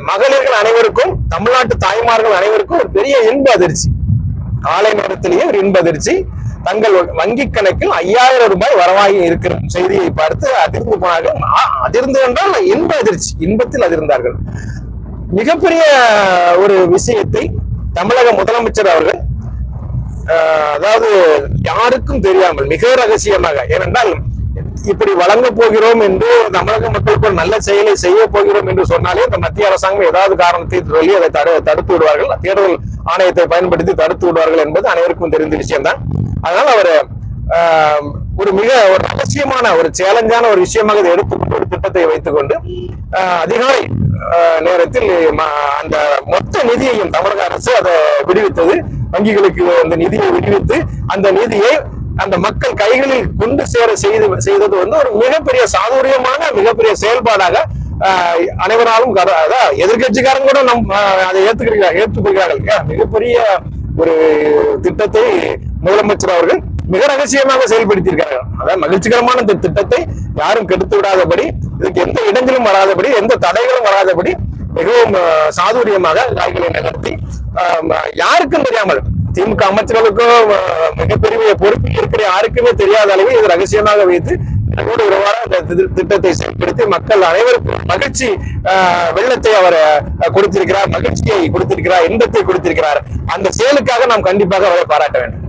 மகளிர்கள் அனைவருக்கும், தமிழ்நாட்டு தாய்மார்கள் அனைவருக்கும் ஒரு பெரிய இன்ப அதிர்ச்சி. காலை நேரத்திலேயே ஒரு இன்ப அதிர்ச்சி. தங்கள் வங்கி கணக்கில் 5000 ரூபாய் வரவாகி இருக்கிற செய்தியை பார்த்து அதிர்ந்து போனார்கள். அதிர்ந்து என்றால் இன்ப அதிர்ச்சி, இன்பத்தில் அதிர்ந்தார்கள். மிகப்பெரிய ஒரு விஷயத்தை தமிழக முதலமைச்சர் அவர்கள், அதாவது யாருக்கும் தெரியாமல் மிக ரகசியமாக, ஏனென்றால் இப்படி வழங்க போகிறோம் என்று தமிழக மக்களுக்கு ஒரு நல்ல செயலை செய்ய போகிறோம் என்று சொன்னாலே இந்த மத்திய அரசாங்கம் ஏதாவது காரணத்தை சொல்லி அதை தடுத்து விடுவார்கள், தேர்தல் ஆணையத்தை பயன்படுத்தி தடுத்து விடுவார்கள் என்பது அனைவருக்கும் தெரிந்த விஷயம்தான். அதனால அவர் ஒரு மிக ஒரு அவசியமான ஒரு சேலஞ்சான ஒரு விஷயமாக இதை எடுத்துக்கொண்டு ஒரு திட்டத்தை வைத்துக் கொண்டு அதிகாலை நேரத்தில் அந்த மொத்த நிதியையும் தமிழக அரசு அதை விடுவித்தது. வங்கிகளுக்கு அந்த நிதியை விடுவித்து அந்த நிதியை அந்த மக்கள் கைகளில் கொண்டு சேர செய்தது வந்து ஒரு மிகப்பெரிய சாதுரியமான மிகப்பெரிய செயல்பாடாக அனைவராலும், எதிர்கட்சிக்காரங்க கூட அதை ஏற்றுக்கொள்கிறார்கள். மிகப்பெரிய ஒரு திட்டத்தை முதலமைச்சர் அவர்கள் மிக ரகசியமாக செயல்படுத்தியிருக்கார்கள். அதாவது மகிழ்ச்சிகரமான இந்த திட்டத்தை யாரும் கெடுத்து விடாதபடி, இதுக்கு எந்த இடைஞ்சலும் வராதபடி, எந்த தடைகளும் வராதபடி மிகவும் சாதுரியமாக காய்களை நகர்த்தி யாருக்கும் தெரியாமல், திமுக அமைச்சர்களுக்கோ மிகப்பெரிய பொறுப்பில் இருக்கிற யாருக்குமே தெரியாத அளவில் இது ரகசியமாக வைத்து அந்த திட்டத்தை செயல்படுத்தி மக்கள் அனைவருக்கும் மகிழ்ச்சி வெள்ளத்தை அவர் கொடுத்திருக்கிறார், மகிழ்ச்சியை கொடுத்திருக்கிறார், இன்பத்தை கொடுத்திருக்கிறார். அந்த செயலுக்காக நாம் கண்டிப்பாக அவரை பாராட்ட வேண்டும்.